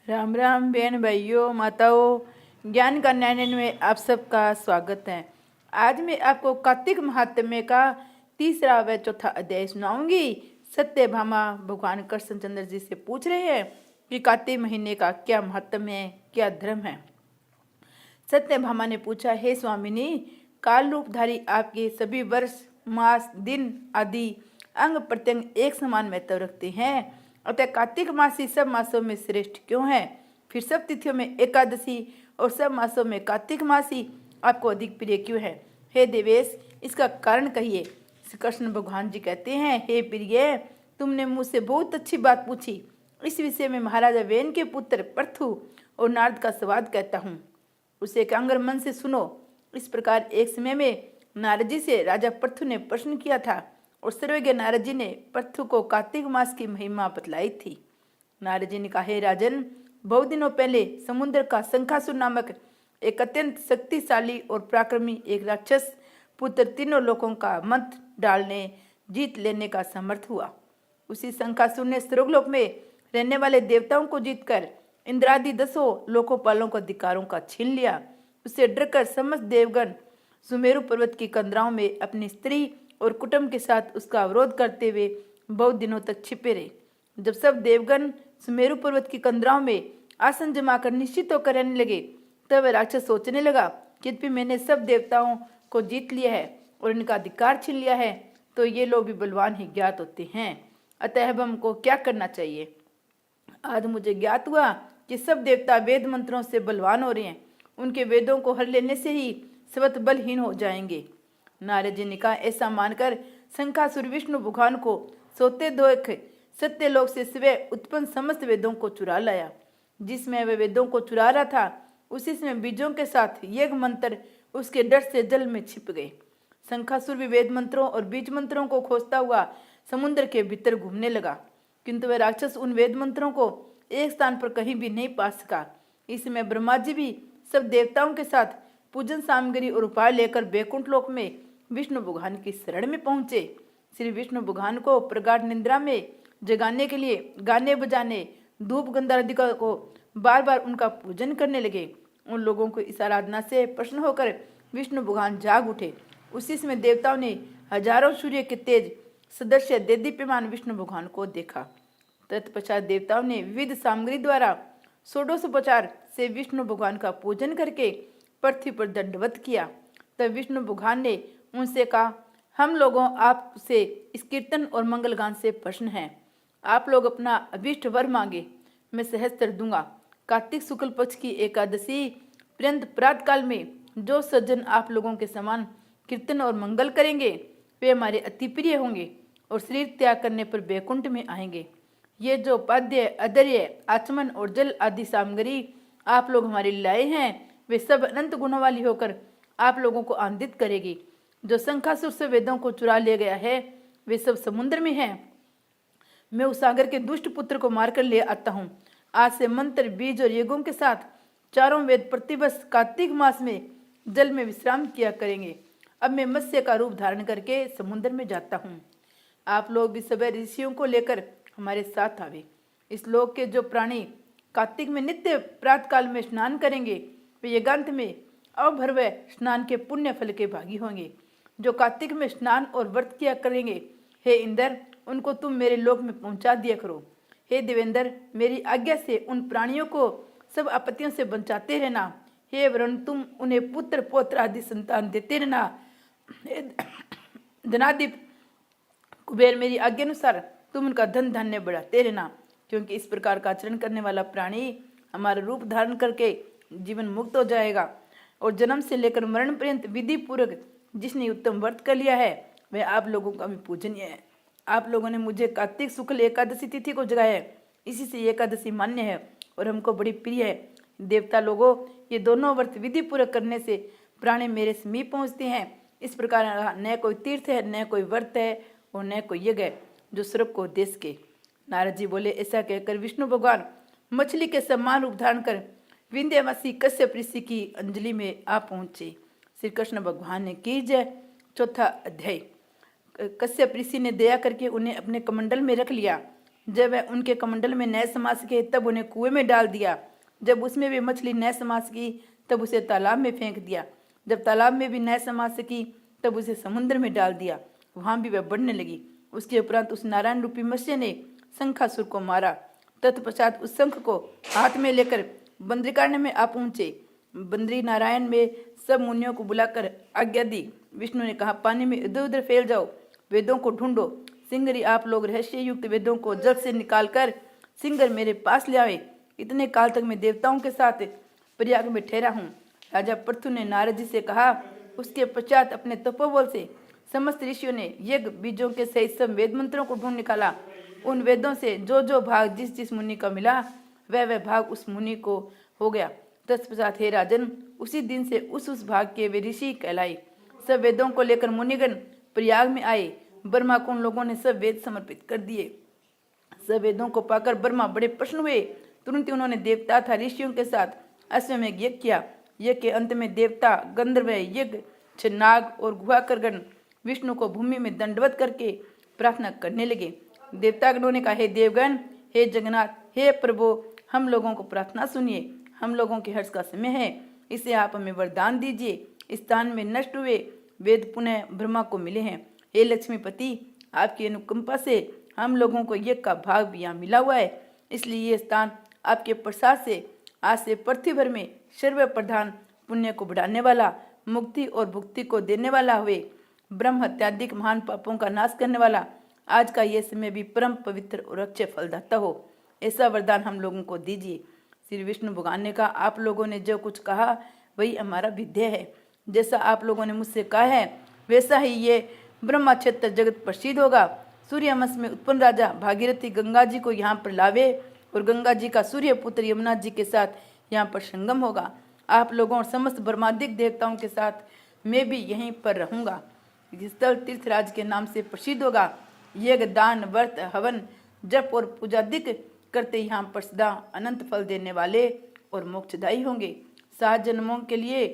राम राम बहन भाइयों माताओं, ज्ञान का नयन में आप सबका स्वागत है। आज मैं आपको कार्तिक महात्म्य का तीसरा व चौथा अध्याय सुनाऊंगी। सत्यभामा भगवान कृष्णचंद्र जी से पूछ रहे हैं कि कार्तिक महीने का क्या महत्व है, क्या धर्म है। सत्यभामा ने पूछा, हे स्वामिनी, काल रूपधारी आपके सभी वर्ष, मास, दिन आदि अंग प्रत्यंग एक समान महत्व रखते हैं, अतः कार्तिक मास ही सब मासों में श्रेष्ठ क्यों है? फिर सब तिथियों में एकादशी और सब मासों में कार्तिक मास ही आपको अधिक प्रिय क्यों है? हे देवेश, इसका कारण कहिए। श्री कृष्ण भगवान जी कहते हैं, हे प्रिय, तुमने मुझसे बहुत अच्छी बात पूछी। इस विषय में महाराजा वेन के पुत्र पृथु और नारद का संवाद कहता हूँ, उसे एकाग्र मन से सुनो। इस प्रकार एक समय में नारद जी से राजा पृथु ने प्रश्न किया था और सर्वज्ञ नारद जी ने पृथु को कार्तिक मास की महिमा बतलाई थी। नारद जी ने कहा, हे राजन, बहुत दिनों पहले समुद्र का शंखासुर नामक एक अत्यंत शक्तिशाली और पराक्रमी एक राक्षस पुत्र तीनों लोगों का मत डालने जीत लेने का समर्थ हुआ। उसी शंखासुर ने स्वर्गलोक में रहने वाले देवताओं को जीतकर इंद्रादि 10 लोकोपालों को अधिकारों का छीन लिया। उससे डरकर समस्त देवगण सुमेरु पर्वत की कंदराओं में अपनी स्त्री और कुटुंब के साथ उसका अवरोध करते हुए बहुत दिनों तक छिपे रहे। जब सब देवगण सुमेरु पर्वत की कंदराओं में आसन जमाकर निश्चित होकर रहने लगे, तब वह राक्षस सोचने लगा कि यद्यपि मैंने सब देवताओं को जीत लिया है और इनका अधिकार छीन लिया है, तो ये लोग भी बलवान ही ज्ञात होते हैं, अतः अब हमको क्या करना चाहिए? आज मुझे ज्ञात हुआ कि सब देवता वेद मंत्रों से बलवान हो रहे हैं। उनके वेदों को हर लेने से ही स्वत बलहीन हो जाएंगे। नारद जी ने कहा, ऐसा मानकर शंखासुर विष्णु भगवान को सोते धोख सत्यलोक से स्वयं उत्पन्न समस्त वेदों को चुरा लाया। जिसमें वह वेदों को चुरा रहा था, उसी में बीजों के साथ यज्ञ मंत्र उसके डर से जल में छिप गए। शंखासुर भी वेद मंत्रों और बीज मंत्रों को खोजता हुआ समुद्र के भीतर घूमने लगा, किंतु वह राक्षस उन वेद मंत्रों को एक स्थान पर कहीं भी नहीं पा सका। इसमें ब्रह्मा जी भी सब देवताओं के साथ पूजन सामग्री और उपाय लेकर बैकुंठ लोक में विष्णु भगवान की शरण में पहुंचे। श्री विष्णु भगवान को प्रगाढ़ निद्रा में जगाने के लिए गाने बजाने धूप गंधादि को बार बार उनका पूजन करने लगे। उन लोगों को इस आराधना से प्रसन्न होकर विष्णु भगवान जाग उठे। उसी समय देवताओं ने हजारों सूर्य के तेज सदस्य देदीप्यमान विष्णु भगवान को देखा। तत्पश्चात देवताओं ने विविध सामग्री द्वारा षोडशोपचार से विष्णु भगवान का पूजन करके पृथ्वी पर दंडवत किया। तब विष्णु भगवान ने उनसे कहा, हम लोगों आपसे इस कीर्तन और मंगल गान से प्रसन्न हैं। आप लोग अपना अभीष्ट वर मांगे, मैं सहस्त्र दूंगा। कार्तिक शुक्ल पक्ष की एकादशी पर्यंत प्रातः काल में जो सज्जन आप लोगों के समान कीर्तन और मंगल करेंगे, वे हमारे अति प्रिय होंगे और शरीर त्याग करने पर बैकुंठ में आएंगे। ये जो पाद्य, अदर्य, आचमन और जल आदि सामग्री आप लोग हमारे लाए हैं, वे सब अनंत गुणों वाली होकर आप लोगों को आनंदित करेगी। जो शंखासुर से वेदों को चुरा ले गया है, वे सब समुद्र में हैं। मैं उस सागर के दुष्ट पुत्र को मारकर ले आता हूँ। आज से मंत्र, बीज और यज्ञों के साथ चारों वेद प्रतिवर्ष कार्तिक मास में जल में विश्राम किया करेंगे। अब मैं मत्स्य का रूप धारण करके समुद्र में जाता हूँ। आप लोग भी सब ऋषियों को लेकर हमारे साथ आवे। इस लोक के जो प्राणी कार्तिक में नित्य प्रातः काल में स्नान करेंगे, वे यज्ञांत में अभर्व स्नान के पुण्य फल के भागी होंगे। जो कार्तिक में स्नान और व्रत किया करेंगे, हे इंद्र, उनको तुम मेरे लोक में पहुंचा दिया करो। हे देवेंद्र, मेरी आज्ञा से उन प्राणियों को सब आपत्तियों से बचाते रहना। हे वरुण, तुम उन्हें पुत्र पौत्र आदि संतान देते रहना। हे धनादि कुबेर, मेरी आज्ञा अनुसार तुम उनका धन धान्य बढ़ाते रहना, क्योंकि इस प्रकार का आचरण करने वाला प्राणी हमारा रूप धारण करके जीवन मुक्त हो जाएगा और जन्म से लेकर मरण पर्यंत विधि पूर्वक जिसने उत्तम व्रत कर लिया है, वह आप लोगों का भी पूजनीय है। आप लोगों ने मुझे कार्तिक शुक्ल एकादशी तिथि को जगाया है, इसी से एकादशी मान्य है और हमको बड़ी प्रिय है। देवता लोगों, ये दोनों व्रत विधि पूर्वक करने से प्राणी मेरे समीप पहुँचते हैं। इस प्रकार न कोई तीर्थ है, न कोई व्रत है और न कोई यज्ञ है जो स्वर्ग को देश के। नारद जी बोले, ऐसा कहकर विष्णु भगवान मछली के समान रूप धारण कर विंध्यवासी कश्यप ऋषि की अंजलि में आ पहुंचे। श्री कृष्ण भगवान ने की जय। चौथा अध्याय। कश्यप ऋषि ने दया करके उन्हें अपने कमंडल में रख लिया। जब वह उनके कमंडल में न समा सके तब उन्हें कुएं में डाल दिया। जब उसमें भी मछली न समा सकी तब उसे तालाब में फेंक दिया। जब तालाब में भी न समा सकी तब उसे समुद्र में डाल दिया, वहां भी वह बढ़ने लगी। उसके उपरांत उस नारायण रूपी मत्स्य ने शंखासुर को मारा। तत्पश्चात उस शंख को हाथ में लेकर बंद्रिकारण्य में आ पहुंचे। बंद्री नारायण में सब मुनियों को बुलाकर आज्ञा दी। विष्णु ने कहा, पानी में इधर उधर फैल जाओ, वेदों को ढूंढो। सिंगरी आप लोग रहस्य युक्त वेदों को जल से निकालकर सिंगर मेरे पास ले आए। इतने काल तक मैं देवताओं के साथ प्रयाग में ठहरा हूँ। राजा पृथु ने नारद जी से कहा। उसके पश्चात अपने तपोबल से समस्त ऋषियों ने यज्ञ बीजों के सहित सब वेद मंत्रों को ढूंढ निकाला। उन वेदों से जो जो भाग जिस जिस मुनि का मिला वह भाग उस मुनि को हो गया। तत्पश्चात हे राजन, उसी दिन से उस भाग के वे ऋषि कहलाए। सब वेदों को लेकर मुनिगण प्रयाग में आए। ब्रह्मा को उन लोगों ने सब वेद समर्पित कर दिए। सब वेदों को पाकर ब्रह्मा बड़े प्रसन्न हुए। तुरंत ही उन्होंने देवता तथा ऋषियों के साथ अश्वमेघ यज्ञ किया। यज्ञ के अंत में देवता, गंधर्व, यज्ञ, नाग और गुहाकरगण विष्णु को भूमि में दंडवत करके प्रार्थना करने लगे। देवतागणों ने कहा, हे देवगण, हे जगन्नाथ, हे प्रभु, हम लोगों को प्रार्थना सुनिए। हम लोगों के हर्ष का समय है, इसे आप हमें वरदान दीजिए। इस स्थान में नष्ट हुए वेद पुनः ब्रह्मा को मिले हैं। हे लक्ष्मीपति, आपकी अनुकंपा से हम लोगों को यज्ञ का भाग भी यहाँ मिला हुआ है, इसलिए ये स्थान आपके प्रसाद से आज से पृथ्वी भर में सर्व प्रधान, पुण्य को बढ़ाने वाला, मुक्ति और भुक्ति को देने वाला हुए, ब्रह्म हत्यादिक महान पापों का नाश करने वाला, आज का ये समय भी परम पवित्र और अक्षय फलदाता हो, ऐसा वरदान हम लोगों को दीजिए। श्री विष्णु भगवान ने कहा, आप लोगों ने जो कुछ कहा वही हमारा विद्य है। जैसा आप लोगों ने मुझसे कहा है वैसा ही ये ब्रह्मा क्षेत्र जगत प्रसिद्ध होगा। सूर्यवंश में उत्पन्न राजा भागीरथी गंगा जी को यहाँ पर लावे और गंगा जी का सूर्य पुत्र यमुना जी के साथ यहाँ पर संगम होगा। आप लोगों और समस्त ब्रह्मादिक देवताओं के साथ मैं भी यहीं पर रहूंगा। स्थल तीर्थराज के नाम से प्रसिद्ध होगा। यज्ञ, दान, व्रत, हवन, जप और पूजादिक करते यहाँ पर सदा अनंत फल देने वाले और मोक्षदायी होंगे। 7 जन्मों के लिए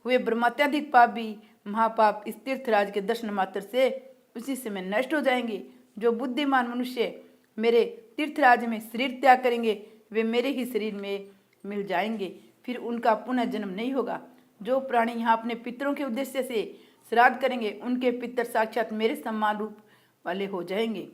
हुए ब्रह्मात्याधिक पाप भी महापाप इस तीर्थराज के दर्शन मात्र से उसी समय नष्ट हो जाएंगे। जो बुद्धिमान मनुष्य मेरे तीर्थराज में शरीर त्याग करेंगे वे मेरे ही शरीर में मिल जाएंगे, फिर उनका पुनः जन्म नहीं होगा। जो प्राणी यहाँ अपने पितरों के उद्देश्य से श्राद्ध करेंगे उनके पितर साक्षात मेरे सम्मान रूप वाले हो जाएंगे।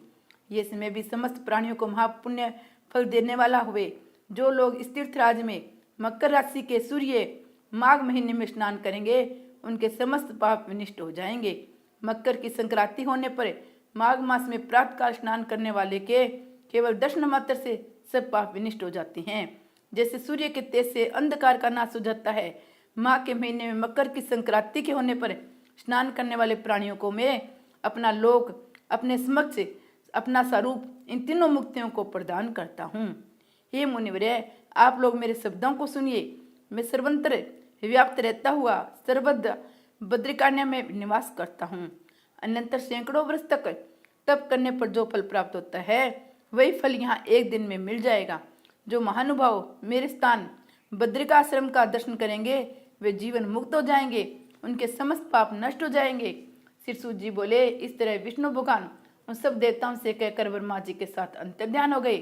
ये समय भी समस्त प्राणियों को महापुण्य फल देने वाला हुए। जो लोग इस तीर्थराज में मकर राशि के सूर्य माघ महीने में स्नान करेंगे उनके समस्त पाप विनिष्ट हो जाएंगे। मकर की संक्रांति होने पर माघ मास में प्रातःकाल स्नान करने वाले के केवल दर्शन मात्र से सब पाप विनिष्ट हो जाते हैं। जैसे सूर्य के तेज से अंधकार का नाश हो जाता है, माघ के महीने में मकर की संक्रांति के होने पर स्नान करने वाले प्राणियों को मैं अपना लोक, अपने समक्ष अपना स्वरूप, इन तीनों मुक्तियों को प्रदान करता हूँ। हे मुनिवर्य, आप लोग मेरे शब्दों को सुनिए। मैं सर्वत्र व्याप्त रहता हुआ सर्वत्र बद्रिकाण्य में निवास करता हूँ। अनंतर सैकड़ों वर्ष तक तप करने पर जो फल प्राप्त होता है वही फल यहाँ एक दिन में मिल जाएगा। जो महानुभाव मेरे स्थान बद्रिकाश्रम का दर्शन करेंगे वे जीवन मुक्त हो जाएंगे, उनके समस्त पाप नष्ट हो जाएंगे। श्री जी बोले, इस तरह विष्णु भगवान उन सब देवताओं से कहकर ब्रह्मा जी के साथ अंतर ध्यान हो गए।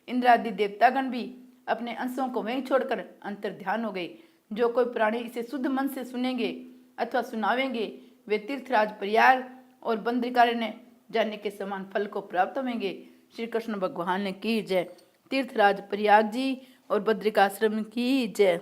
इंद्रादि देवतागण भी अपने अंशों को वहीं छोड़कर अंतर ध्यान हो गए। जो कोई प्राणी इसे शुद्ध मन से सुनेंगे अथवा सुनावेंगे वे तीर्थराज प्रयाग और बद्रिकारण्य जाने के समान फल को प्राप्त होंगे। श्री कृष्ण भगवान की जय। तीर्थराज प्रयाग जी और बद्रिकाश्रम की जय।